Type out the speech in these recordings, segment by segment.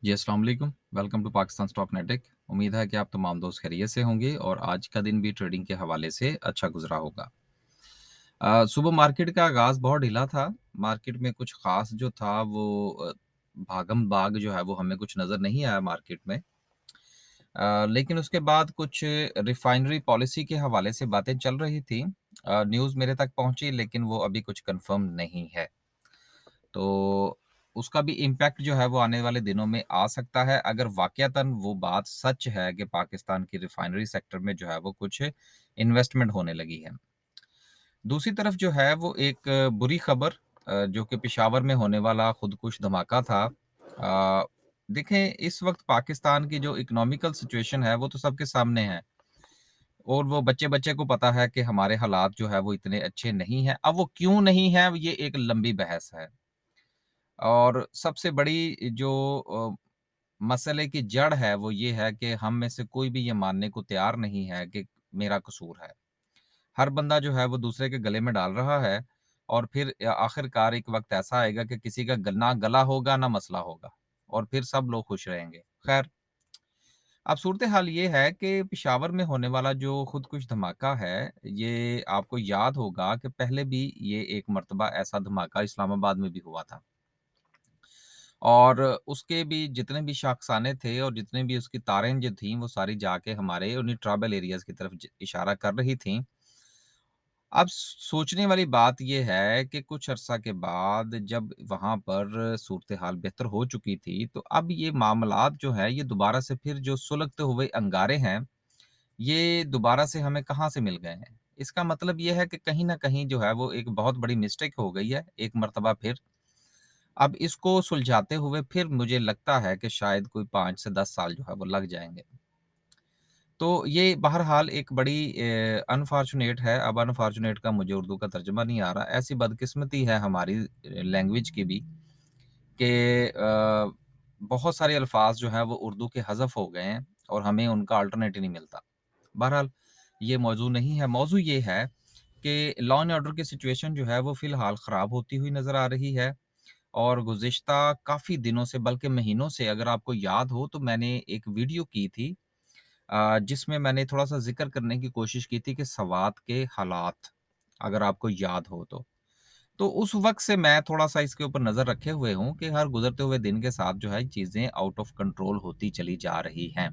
जी, अस्सलाम वालेकुम। Welcome to Pakistan stock नेटिक। उम्मीद है कि आप तमाम दोस्त खैरियत से होंगे और आज का दिन भी ट्रेडिंग के हवाले से अच्छा गुज़रा होगा। सुबह मार्केट का आगाज़ बहुत ढीला था। मार्केट में कुछ ख़ास जो था वो भागम-भाग जो है वो हमें कुछ नज़र नहीं आया मार्केट में। लेकिन उसके बाद कुछ रिफाइनरी पॉलिसी के हवाले से बातें चल रही थी। न्यूज़ मेरे तक पहुँची लेकिन वो अभी कुछ कन्फ़र्म नहीं है। तो उसका भी इम्पैक्ट जो है वो आने वाले दिनों में आ सकता है अगर वाक़यतन वो बात सच है कि पाकिस्तान की रिफाइनरी सेक्टर में जो है वो कुछ इन्वेस्टमेंट होने लगी है। दूसरी तरफ जो है वो एक बुरी खबर जो कि पेशावर में होने वाला खुदकुश धमाका था। देखें इस वक़्त पाकिस्तान की जो इकोनॉमिकल सिचुएशन है वो तो सबके सामने है और वो बच्चे-बच्चे को पता है कि हमारे हालात जो है वो इतने अच्छे नहीं हैं। अब वो क्यों नहीं है ये एक लंबी बहस है। और सबसे बड़ी जो मसले की जड़ है वो ये है कि हम में से कोई भी ये मानने को तैयार नहीं है कि मेरा कसूर है। हर बंदा जो है वो दूसरे के गले में डाल रहा है और फिर आखिरकार एक वक़्त ऐसा आएगा कि किसी का ना गला होगा ना मसला होगा और फिर सब लोग खुश रहेंगे। ख़ैर, अब सूरत-ए-हाल ये है कि पेशावर में होने वाला जो खुदकुश धमाका है, ये आपको याद होगा कि पहले भी ये एक मर्तबा ऐसा धमाका इस्लामाबाद में भी हुआ था। और उसके भी जितने भी शाखसाने थे और जितने भी उसकी तारें जो थीं, वो सारी जाके हमारे उन्हीं ट्राइबल एरियाज़ की तरफ इशारा कर रही थीं। अब सोचने वाली बात ये है कि कुछ अरसा के बाद जब वहाँ पर सूरत-ए-हाल बेहतर हो चुकी थी, तो अब ये मामलात जो हैं, ये दोबारा से फिर जो सुलगते हुए अंगारे हैं, ये दोबारा से हमें कहाँ से मिल गए हैं? इसका मतलब ये है कि कहीं न कहीं जो है, वो एक बहुत बड़ी मिस्टेक हो गई है, एक मर्तबा फिर। अब इसको सुलझाते हुए फिर मुझे लगता है कि शायद कोई 5 से 10 साल जो है वो लग जाएँगे। तो ये बहरहाल एक बड़ी अनफॉर्च्यूनेट है, अब अनफॉर्च्यूनेट का मुझे उर्दू का तर्जुमा नहीं आ रहा। ऐसी बदकिस्मती है हमारी लैंग्वेज की भी कि बहुत सारे अल्फ़ाज़ जो हैं वो उर्दू के हज़फ हो गए हैं और हमें उनका अल्टरनेट ही नहीं मिलता। बहरहाल ये मौज़ू नहीं है, मौज़ू ये है कि लॉ एंड ऑर्डर की सिचुएशन जो है वो फ़िलहाल ख़राब होती हुई नज़र आ रही है। और गुज़िश्ता काफ़ी दिनों से बल्कि महीनों से अगर आपको याद हो तो मैंने एक वीडियो की थी जिसमें मैंने थोड़ा-सा ज़िक्र करने की कोशिश की थी कि सवात के हालात, अगर आपको याद हो तो। तो उस वक़्त से मैं थोड़ा-सा इसके ऊपर नज़र रखे हुए हूँ कि हर गुज़रते हुए दिन के साथ जो है चीज़ें आउट ऑफ कंट्रोल होती चली जा रही हैं।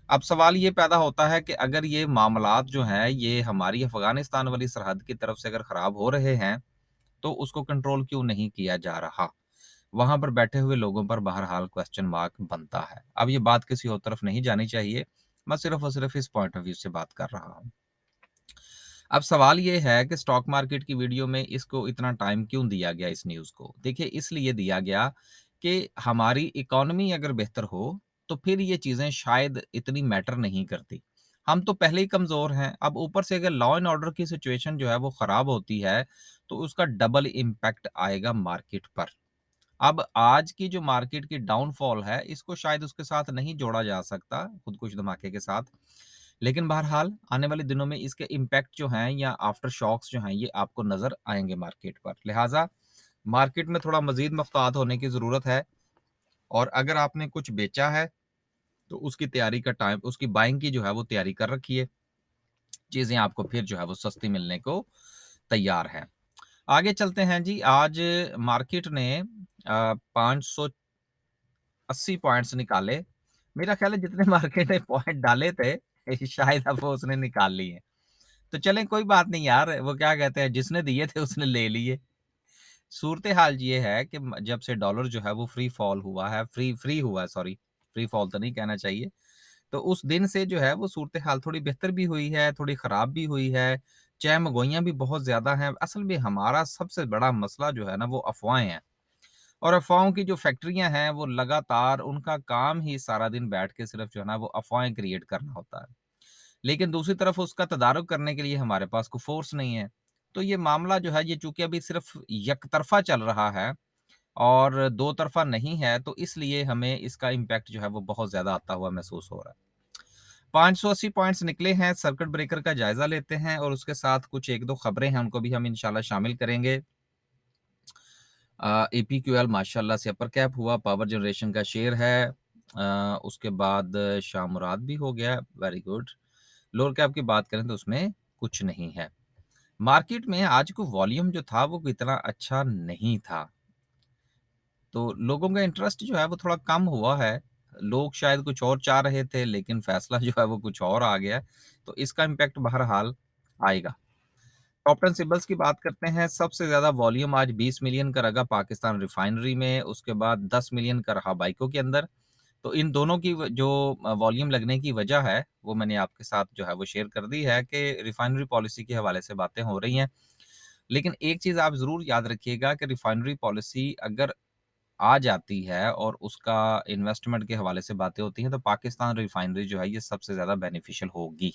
अब सवाल ये पैदा होता है कि अगर ये मामलात जो हैं ये हमारी अफ़गानिस्तान वाली सरहद की तरफ से अगर ख़राब हो रहे हैं, तो उसको कंट्रोल क्यों नहीं किया जा रहा? वहाँ पर बैठे हुए लोगों पर बहरहाल क्वेश्चन मार्क बनता है। अब ये बात किसी और तरफ नहीं जानी चाहिए, मैं सिर्फ़ और सिर्फ़ इस पॉइंट ऑफ व्यू से बात कर रहा हूँ। अब सवाल ये है कि स्टॉक मार्केट की वीडियो में इसको इतना टाइम क्यों दिया गया इस न्यूज़ को? देखिए इसलिए दिया गया कि हमारी इकोनॉमी अगर बेहतर हो, तो फिर ये चीज़ें शायद इतनी मैटर नहीं करती। हम तो पहले ही कमज़ोर हैं, अब ऊपर से अगर लॉ एंड ऑर्डर की सिचुएशन जो है वो ख़राब होती है, तो उसका डबल इम्पैक्ट आएगा मार्केट पर। अब आज की जो मार्केट की डाउनफॉल है, इसको शायद उसके साथ नहीं जोड़ा जा सकता, खुदकुश धमाके के साथ। लेकिन बहरहाल आने वाले दिनों में इसके इम्पैक्ट जो हैं या आफ्टर शॉक्स जो हैं, ये आपको नज़र आएँगे मार्केट पर। लिहाज़ा मार्केट में थोड़ा मज़ीद मुहतात होने की ज़रूरत है और अगर आपने कुछ बेचा है, तो उसकी तैयारी का टाइम उसकी बाइंग की जो है वो तैयारी कर रखी है। चीज़ें आपको फिर जो है वो सस्ती मिलने को तैयार हैं। आगे चलते हैं जी, आज मार्केट ने 580 पॉइंट्स निकाले। मेरा ख़्याल है जितने मार्केट ने पॉइंट डाले थे, शायद अब वो उसने निकाल लिए। तो चलें कोई बात नहीं यार, वो क्या कहते हैं जिसने दिए थे उसने ले लिए। सूरत-ए-हाल ये है कि जब से डॉलर जो है वो फ्री फॉल हुआ है, फ्री फ्री हुआ है सॉरी, फ्री फॉल तो नहीं कहना चाहिए। तो उस दिन से जो है वो सूरत-ए-हाल थोड़ी बेहतर भी हुई है, थोड़ी ख़राब भी हुई है, चहमगोइयाँ भी बहुत ज़्यादा हैं। असल में हमारा सबसे बड़ा मसला जो है ना वो अफ़वाहें हैं और अफ़वाहों की जो फैक्ट्रियाँ हैं वो लगातार उनका काम ही सारा दिन बैठ के सिर्फ़ जो है ना वो अफ़वाहें क्रिएट करना होता है। लेकिन दूसरी तरफ उसका तदारुक करने के लिए हमारे पास कोई फ़ोर्स नहीं है। तो ये मामला जो है ये चूँकि अभी सिर्फ़ एकतरफ़ा चल रहा है और दो तरफ़ा नहीं है, तो इसलिए हमें इसका इम्पैक्ट जो है वो बहुत ज़्यादा आता हुआ महसूस हो रहा है। 580 पॉइंट्स निकले हैं, सर्किट ब्रेकर का जायज़ा लेते हैं और उसके साथ कुछ 1-2 खबरें हैं, उनको भी हम इंशाल्लाह शामिल करेंगे। एपीक्यूएल माशाल्लाह से अपर कैप हुआ, पावर जनरेशन का शेयर है। उसके बाद शाह मुराद भी हो गया, वेरी गुड। लोअर कैप की बात करें तो उसमें कुछ नहीं है। मार्केट में आज को वॉल्यूम जो था वो इतना अच्छा नहीं था। तो लोगों का इंटरेस्ट जो है वो थोड़ा कम हुआ है। लोग शायद कुछ और चाह रहे थे लेकिन फैसला जो है वो कुछ और आ गया। तो इसका इम्पैक्ट बहरहाल आएगा। टॉप 10 सिबल्स की बात करते हैं, सबसे ज़्यादा वॉल्यूम आज 20 मिलियन का रहा पाकिस्तान रिफाइनरी में, उसके बाद 10 मिलियन का रहा बाइको के अंदर। तो इन दोनों की जो वॉल्यूम लगने की वजह है, वो मैंने आपके साथ जो है वो शेयर कर दी है कि रिफाइनरी पॉलिसी के हवाले से बातें हो रही हैं। लेकिन एक चीज़ आप ज़रूर याद रखिएगा कि रिफाइनरी पॉलिसी अगर आ जाती है और उसका इन्वेस्टमेंट के हवाले से बातें होती हैं, तो पाकिस्तान रिफाइनरी जो है ये सबसे ज़्यादा बेनिफिशियल होगी।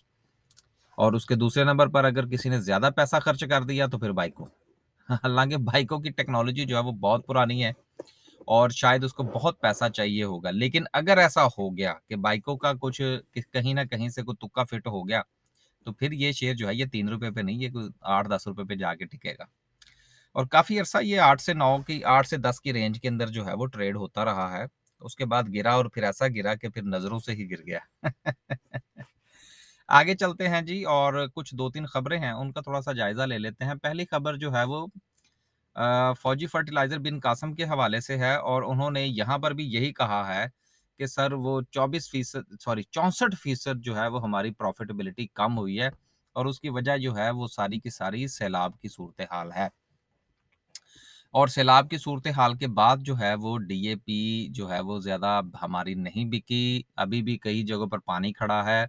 और उसके दूसरे नंबर पर अगर किसी ने ज़्यादा पैसा खर्च कर दिया तो फिर बाइको। हालाँकि बाइकों की टेक्नोलॉजी जो है वो बहुत पुरानी है और शायद उसको बहुत पैसा चाहिए होगा। लेकिन अगर ऐसा हो गया कि बाइकों का कुछ कहीं न कहीं से कोई तुक्का फिट हो गया, तो फिर ये शेयर जो है ये ₹3 पे नहीं, ये कोई ₹8-10 पे जाके टिकेगा। और काफ़ी अरसा ये 8 से 9 की 8 से 10 की रेंज के अंदर जो है वो ट्रेड होता रहा है। उसके बाद गिरा और फिर ऐसा गिरा कि फिर नज़रों से ही गिर गया। आगे चलते हैं जी और कुछ 2-3 खबरें हैं, उनका थोड़ा-सा जायज़ा ले लेते हैं। पहली खबर जो है वो फौजी फर्टिलाइज़र बिन कासिम के हवाले से है और उन्होंने यहाँ पर भी यही कहा है कि सर वो 24% सॉरी 64% जो है वो हमारी प्रॉफ़िटेबिलिटी कम हुई है और उसकी वजह जो है वो सारी की सारी सैलाब की सूरत-ए-हाल है। और सैलाब की सूरत-ए-हाल के बाद जो है वो डीएपी जो है वो ज़्यादा हमारी नहीं बिकी, अभी भी कई जगहों पर पानी खड़ा है।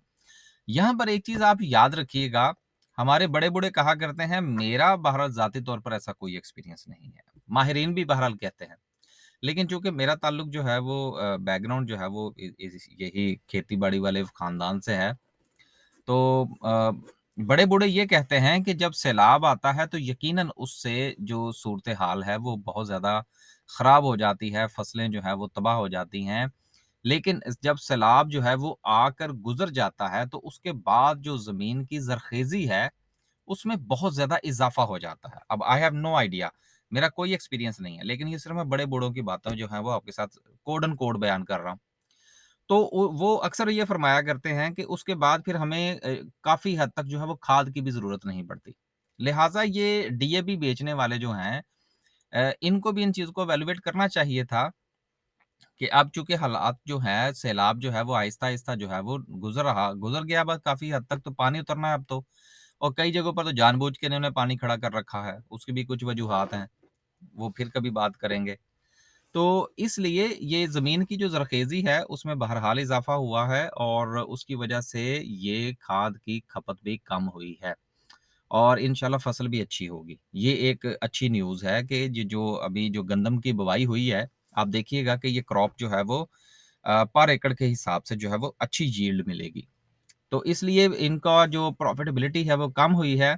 यहाँ पर एक चीज़ आप याद रखिएगा, हमारे बड़े-बूढ़े कहा करते हैं, मेरा बहरहाल ज़ाती तौर पर ऐसा कोई एक्सपीरियंस नहीं है। माहिरीन भी बहरहाल कहते हैं। लेकिन चूँकि मेरा ताल्लुक जो है वो बैकग्राउंड जो है वो इ इस यही खेती-बाड़ी वाले ख़ानदान से है। तो बड़े-बूढ़े ये कहते हैं कि जब सैलाब आता है तो यकीनन उससे जो सूरत-ए-हाल है वो बहुत ज़्यादा ख़राब हो जाती है, फसलें जो हैं वो तबाह हो जाती हैं। लेकिन जब सैलाब जो है वो आकर गुज़र जाता है तो उसके बाद जो ज़मीन की ज़रख़ेज़ी है, उसमें बहुत ज़्यादा इज़ाफ़ा हो जाता है। अब आई हैव नो आइडिया, मेरा कोई एक्सपीरियंस नहीं है, लेकिन ये सिर्फ़ मैं बड़े-बूढ़ों की बातें जो हैं वो आपके साथ कोट एंड कोट बयान कर रहा हूँ। तो वो अक्सर ये फ़रमाया करते हैं कि उसके बाद फिर हमें काफ़ी हद तक जो है वो खाद की भी ज़रूरत नहीं पड़ती। लिहाज़ा ये डीएपी बेचने वाले जो हैं इनको भी इन चीज़ को इवैल्यूएट करना चाहिए था कि अब चूँकि हालात जो हैं, सैलाब जो है वो आहिस्ता-आहिस्ता जो है वो गुज़र गया बस काफ़ी हद तक तो पानी उतरना है अब तो। और कई जगहों पर तो जानबूझ के इन्होंने पानी खड़ा कर रखा है, उसकी भी कुछ वजूहात हैं, वो फिर कभी बात करेंगे। तो इसलिए ये ज़मीन की जो ज़रख़ेज़ी है, उसमें बहरहाल इज़ाफ़ा हुआ है और उसकी वजह से ये खाद की खपत भी कम हुई है और इंशाल्लाह फ़सल भी अच्छी होगी। ये एक अच्छी न्यूज़ है कि जो अभी जो गंदम की बुवाई हुई है, आप देखिएगा कि ये क्रॉप जो है वो पर एकड़ के हिसाब से जो है वो अच्छी यील्ड मिलेगी। तो इसलिए इनका जो प्रॉफ़िटेबिलिटी है वो कम हुई है,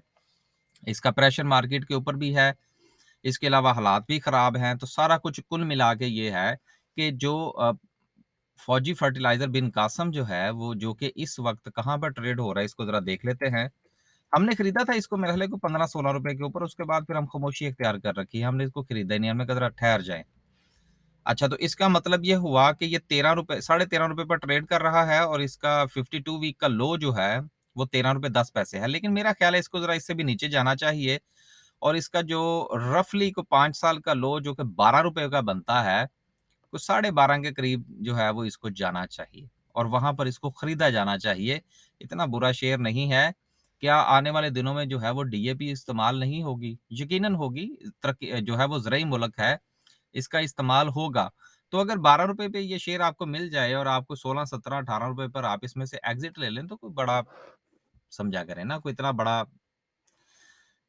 इसका प्रेशर मार्केट के ऊपर भी है। इसके अलावा हालात भी ख़राब हैं, तो सारा कुछ कुल मिला के ये है कि जो फौजी फर्टिलाइज़र बिन कासम जो है, वो जो कि इस वक़्त कहाँ पर ट्रेड हो रहा है, इसको ज़रा देख लेते हैं। हमने खरीदा था इसको मेरे ख़्याल है को ₹15-16 के ऊपर, उसके बाद फिर हम खामोशी इख्तियार कर रखी है, हमने इसको खरीदा ही नहीं, हमने कहा ज़रा ठहर जाएँ। अच्छा, तो इसका मतलब ये हुआ कि ये ₹13 साढ़े ₹13 पर ट्रेड कर रहा है और इसका 52 वीक का लो जो है, वो ₹13.10 है। लेकिन मेरा ख़्याल है इसको ज़रा इससे भी नीचे जाना चाहिए और इसका जो रफ़ली को 5 साल का लो जो कि ₹12 का बनता है, कुछ साढ़े 12 के करीब जो है वो इसको जाना चाहिए और वहाँ पर इसको खरीदा जाना चाहिए। इतना बुरा शेयर नहीं है। क्या आने वाले दिनों में जो है वो डीएपी इस्तेमाल नहीं होगी? यकीनन होगी। तरक्की जो है वो ज़रई मुल्क है, इसका इस्तेमाल होगा। तो अगर ₹12 पे ये शेयर आपको मिल जाए और आपको 16, 17, ₹18 पर आप इसमें से एग्ज़िट ले लें, तो कोई बड़ा समझा करें ना, कोई इतना बड़ा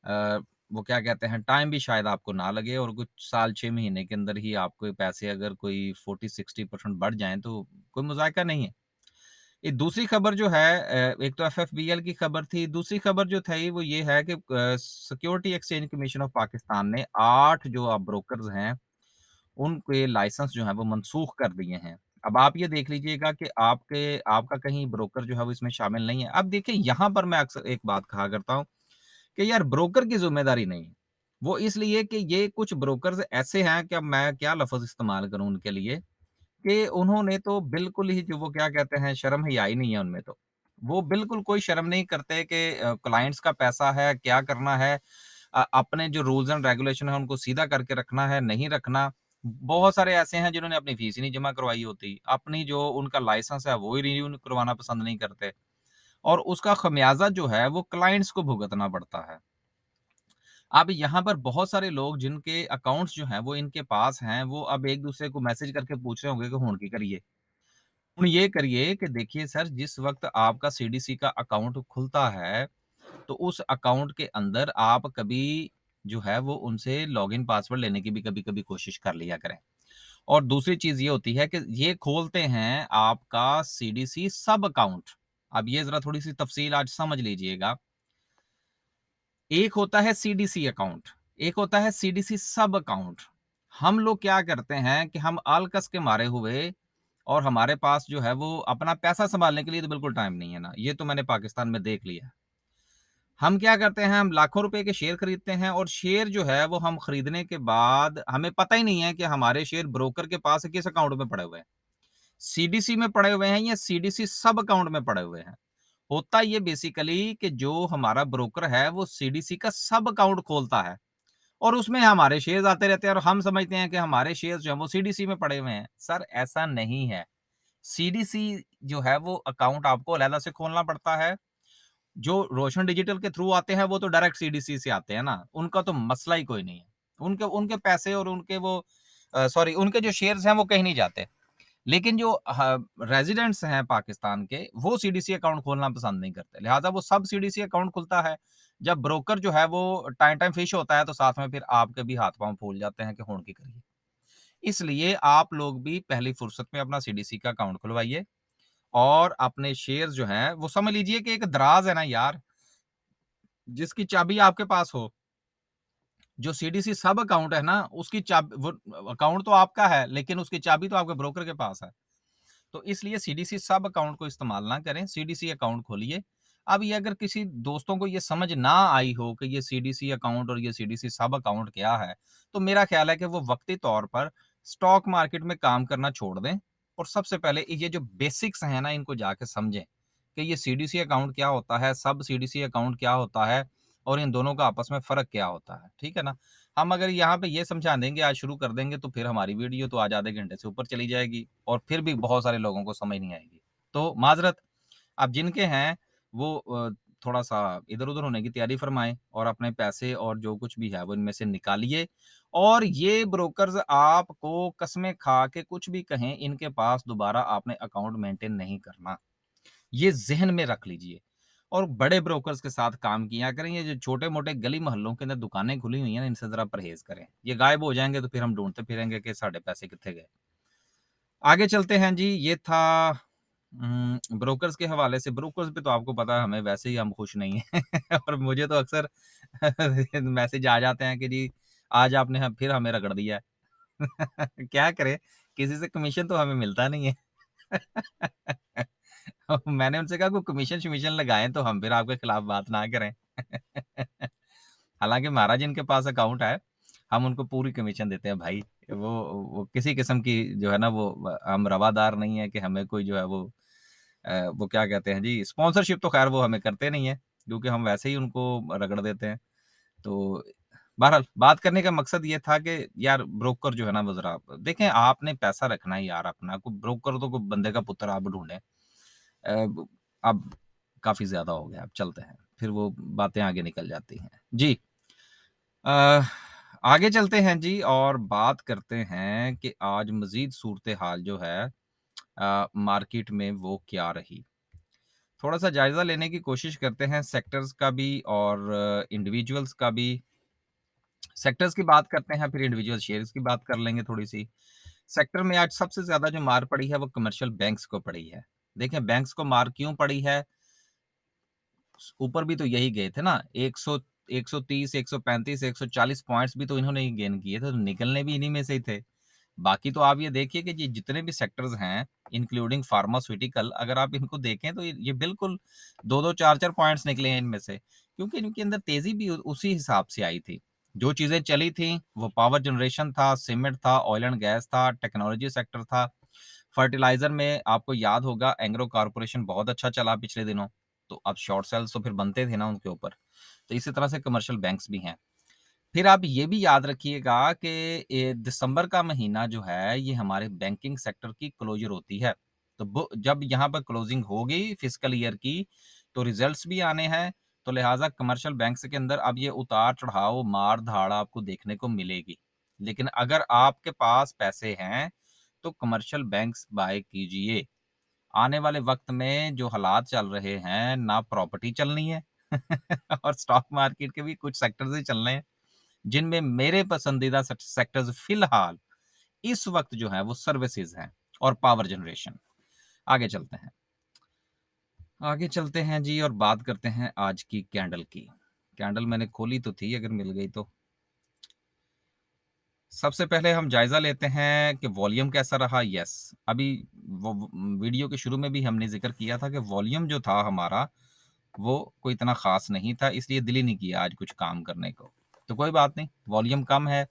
अ, वो क्या कहते हैं टाइम भी शायद आपको ना लगे और कुछ साल 6 महीने के अंदर ही आपके पैसे अगर कोई 40-60% बढ़ जाएँ तो कोई मज़ायका नहीं है। ये दूसरी खबर जो है एक तो एफएफबीएल की खबर थी, दूसरी खबर जो थी वो ये है कि security exchange commission of Pakistan ने 8 जो अब ब्रोकर्स हैं, उनके लाइसेंस जो है वो मनसूख कर दिए हैं। अब आप ये देख लीजिएगा कि आपका कहीं ब्रोकर जो है वो इसमें शामिल नहीं है। अब देखिए यहाँ पर मैं अक्सर एक बात कहा करता हूँ कि यार ब्रोकर की ज़िम्मेदारी नहीं है। वो इसलिए कि ये कुछ ब्रोकर्स ऐसे हैं कि अब मैं क्या लफ़्ज़ इस्तेमाल करूँ उनके लिए, कि उन्होंने तो बिल्कुल ही जो वो क्या कहते हैं, शर्म हया नहीं है उनमें तो। वो बिल्कुल कोई शर्म नहीं करते कि क्लाइंट्स का पैसा है, क्या करना है, अपने जो रूल्स एंड रेगुलेशन है उनको सीधा करके रखना है, नहीं रखना। बहुत सारे ऐसे हैं जिन्होंने अपनी फीस ही नहीं जमा करवाई होती, अपनी जो उनका लाइसेंस है वो ही रिन्यू करवाना पसंद नहीं करते और उसका खमियाजा जो है वो क्लाइंट्स को भुगतना पड़ता है। अब यहाँ पर बहुत सारे लोग जिनके अकाउंट्स जो हैं वो इनके पास हैं, वो अब एक-दूसरे को मैसेज करके पूछ रहे होंगे कि हुण की करिए? हुण ये करिए कि देखिए सर, जिस वक़्त आपका सीडीसी का अकाउंट खुलता है, तो उस अकाउंट के अंदर आप कभी जो है वो उनसे लॉगिन पासवर्ड लेने की भी कभी-कभी कोशिश कर लिया करें। और दूसरी चीज़ ये होती है कि ये खोलते हैं आपका सीडीसी सब अकाउंट। अब ये ज़रा थोड़ी-सी तफ़सील आज समझ लीजिएगा। एक होता है सीडीसी अकाउंट, एक होता है सीडीसी सब अकाउंट। हम लोग क्या करते हैं कि हम आलकस के मारे हुए और हमारे पास जो है वो अपना पैसा सँभालने के लिए तो बिल्कुल टाइम नहीं है ना, ये तो मैंने पाकिस्तान में देख लिया। हम क्या करते हैं, हम लाखों रुपए के शेयर खरीदते हैं और शेयर जो है वो हम खरीदने के बाद हमें पता ही नहीं है कि हमारे शेयर ब्रोकर के पास किस अकाउंट में पड़े हुए हैं। सीडीसी में पड़े हुए हैं या सीडीसी सब अकाउंट में पड़े हुए हैं। होता ये बेसिकली कि जो हमारा ब्रोकर है वो सीडीसी का सब अकाउंट खोलता है और उसमें हमारे शेयर्स आते रहते हैं और हम समझते हैं कि हमारे शेयर्स जो हैं वो सीडीसी में पड़े हुए हैं। सर ऐसा नहीं है। सीडीसी जो है वो अकाउंट आपको अलहदा से खोलना पड़ता है। जो रोशन डिजिटल के थ्रू आते हैं वो तो डायरेक्ट सीडीसी से आते हैं ना, उनका तो मसला ही कोई नहीं है। उनके उनके पैसे और उनके वो सॉरी उनके जो शेयर्स हैं वो कहीं नहीं जाते। लेकिन जो रेज़िडेंट्स हैं पाकिस्तान के, वो सीडीसी अकाउंट खोलना पसंद नहीं करते। लिहाज़ा वो सब सीडीसी अकाउंट खुलता है। जब ब्रोकर जो है वो टाइम टाइम फिश होता है, तो साथ में फिर आपके भी हाथ-पाँव फूल जाते हैं कि हुण की करिए। इसलिए आप लोग भी पहली फुर्सत में अपना सीडीसी का अकाउंट खुलवाइए और अपने शेयर्स जो हैं, वो समझ लीजिए कि एक दराज़ है ना यार, जिसकी चाबी आपके पास हो, जो सीडीसी सब अकाउंट है ना, उसकी वो अकाउंट तो आपका है, लेकिन उसकी चाबी तो आपके ब्रोकर के पास है। तो इसलिए सीडीसी सब अकाउंट को इस्तेमाल ना करें, सीडीसी अकाउंट खोलिए। अब ये अगर किसी दोस्तों को ये समझ ना आई हो कि ये सीडीसी अकाउंट और ये सीडीसी सब अकाउंट क्या है, तो मेरा ख्याल है कि वो वक़्ती तौर पर स्टॉक मार्केट में काम करना छोड़ दें और सबसे पहले ये जो बेसिक्स हैं ना, इनको जाके समझें कि ये सीडीसी अकाउंट क्या होता है, सब सीडीसी अकाउंट क्या होता है और इन दोनों का आपस में फ़र्क क्या होता है, ठीक है ना? हम अगर यहाँ पे ये समझा देंगे, आज शुरू कर देंगे, तो फिर हमारी वीडियो तो आज आधे घंटे से ऊपर चली जाएगी और फिर भी बहुत सारे लोगों को समझ नहीं आएगी। तो माज़रत, अब जिनके हैं वो थोड़ा-सा इधर-उधर होने की तैयारी फरमाएँ और अपने पैसे और जो कुछ भी है वो इनमें से निकालिए और ये ब्रोकर्स आपको कसमें खा के कुछ भी कहें, इनके पास दोबारा आपने अकाउंट मेंटेन नहीं करना। ये ज़हन में रख लीजिए और बड़े ब्रोकर्स के साथ काम किया करें। ये जो छोटे-मोटे गली मोहल्लों के अंदर दुकानें खुली हुई हैं ना, इनसे ज़रा परहेज़ करें। ये गायब हो जाएँगे तो फिर हम ढूँढते फिरेंगे कि साडे पैसे कित्थे गए। आगे चलते हैं जी, ये था ब्रोकर्स के हवाले से। ब्रोकर्स पे तो आपको पता है हमें वैसे ही हम खुश नहीं हैं और मुझे तो अक्सर मैसेज आ जाते हैं कि जी आज आपने फिर हमें रगड़ दिया है। क्या करें, किसी से कमीशन तो हमें मिलता नहीं है। मैंने उनसे कहा कोई कमीशन-शमीशन लगाएँ तो हम फिर आपके खिलाफ बात ना करें। हालाँकि हमारा जिनके पास अकाउंट है, हम उनको पूरी कमीशन देते हैं भाई। वो किसी किस्म की जो है ना वो हम रवादार नहीं है कि हमें कोई जो है वो क्या कहते हैं जी, स्पॉन्सरशिप तो ख़ैर वो हमें करते नहीं है, क्योंकि हम वैसे ही उनको रगड़ देते हैं। तो बहरहाल बात करने का मकसद ये था कि यार ब्रोकर जो है ना वो ज़रा देखें, आपने पैसा रखना है यार अपना, कोई ब्रोकर तो कोई बंदे का पुत्र आप ढूँढें। ब अब काफ़ी ज़्यादा हो गया, अब चलते हैं। फिर वो बातें आगे निकल जाती हैं। जी। अ, आगे चलते हैं जी और बात करते हैं कि आज मज़ीद सूरत-ए-हाल जो है मार्केट में वो क्या रही। थोड़ा-सा जायज़ा लेने की कोशिश करते हैं सेक्टर्स का भी और इंडिविजुअल्स का भी। सेक्टर्स की बात करते हैं, फिर इंडिविजुअल शेयर्स की बात कर लेंगे थोड़ी-सी। सेक्टर में आज सबसे ज़्यादा जो मार पड़ी है, वो कमर्शियल बैंक्स को पड़ी है। देखें, बैंक्स को मार क्यों पड़ी है? ऊपर भी तो यही गए थे ना, 130, 135, 140 पॉइंट्स भी तो इन्होंने ही गेन किए थे, तो निकलने भी इन्हीं में से ही थे। बाकी तो आप ये देखिए कि ये जितने भी सेक्टर्स हैं, इंक्लूडिंग फार्मास्यूटिकल, अगर आप इनको देखें तो ये बिल्कुल 2-2, 4-4 पॉइंट्स निकले हैं इनमें से, क्योंकि इनके अंदर तेज़ी भी उसी हिसाब से आई थी। जो चीज़ें चली थी, वो पावर जनरेशन था, सीमेंट था, ऑयल एंड गैस था, टेक्नोलॉजी सेक्टर था। फर्टिलाइज़र में आपको याद होगा एंग्रो कॉर्पोरेशन बहुत अच्छा चला पिछले दिनों, तो अब शॉर्ट सेल्स तो फिर बनते थे ना उनके ऊपर। तो इसी तरह से कमर्शियल बैंक्स भी हैं। फिर आप ये भी याद रखिएगा कि दिसंबर का महीना जो है, ये हमारे बैंकिंग सेक्टर की क्लोज़र होती है। तो जब यहाँ पर क्लोजिंग होगी फिस्कल ईयर की, तो रिजल्ट्स भी आने हैं, तो लिहाज़ा कमर्शियल बैंक्स के अंदर अब ये उतार-चढ़ाव, मार-धाड़ आपको देखने को मिलेगी। लेकिन अगर आपके पास पैसे हैं, तो कमर्शियल बैंक्स बाय कीजिए। आने वाले वक़्त में जो हालात चल रहे हैं, ना प्रॉपर्टी चलनी है और स्टॉक मार्केट के भी कुछ सेक्टर्स ही चलने हैं। जिनमें मेरे पसंदीदा सेक्टर्स फिलहाल इस वक्त जो है वो सर्विसेज हैं और पावर जनरेशन। आगे चलते हैं। आगे चलते हैं जी और बात करते हैं आज की कैंडल की। कैंडल मैंने खोली तो थी, अगर मिल गई तो। सबसे पहले हम जायजा लेते हैं कि वॉल्यूम कैसा रहा। यस, अभी वीडियो के शुरू में भी हमने जिक्र किया था कि वॉल्यूम जो था हमारा वो कोई इतना खास नहीं था, इसलिए दिल ही नहीं किया आज कुछ काम करने को। तो कोई बात नहीं, वॉल्यूम कम है।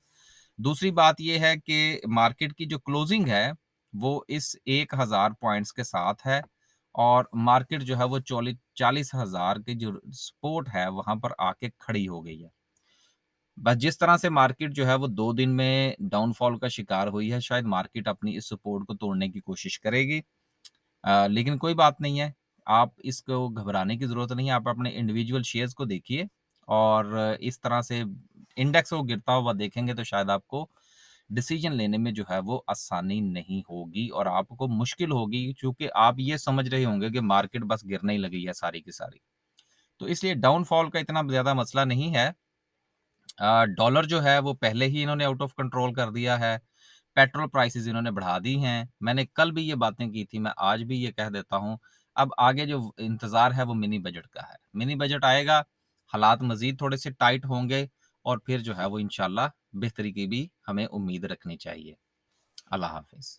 दूसरी बात ये है कि मार्केट की जो क्लोजिंग है, वो इस 1000 पॉइंट्स के साथ है और मार्केट जो है वो 40,000 की जो सपोर्ट है, वहाँ पर आके खड़ी हो गई है। बस जिस तरह से मार्केट जो है वो 2 दिन में डाउनफॉल का शिकार हुई है, शायद मार्केट अपनी इस सपोर्ट को तोड़ने की कोशिश करेगी। लेकिन कोई बात नहीं है, आप इसको घबराने की ज़रूरत नहीं है, आप अपने इंडिविजुअल शेयर्स को देखिए और इस तरह से इंडेक्स को गिरता हुआ देखेंगे तो शायद आपको डिसीजन लेने में जो है वो आसानी नहीं होगी और आपको मुश्किल होगी, क्योंकि आप ये समझ रहे होंगे कि मार्केट बस गिरने ही लगी है सारी की सारी। तो इसलिए डाउनफॉल का इतना ज़्यादा मसला नहीं है। डॉलर जो है वो पहले ही इन्होंने आउट ऑफ कंट्रोल कर दिया है। पेट्रोल प्राइसेज़ इन्होंने बढ़ा दी हैं। मैंने कल भी ये बातें की थी, मैं आज भी ये कह देता हूँ। अब आगे जो इंतज़ार है वो मिनी बजट का है। मिनी बजट आएगा, हालात मज़ीद थोड़े से टाइट होंगे और फिर जो है वो इंशाल्लाह बेहतरी की भी हमें उम्मीद रखनी चाहिए। अल्लाह हाफ़िज़।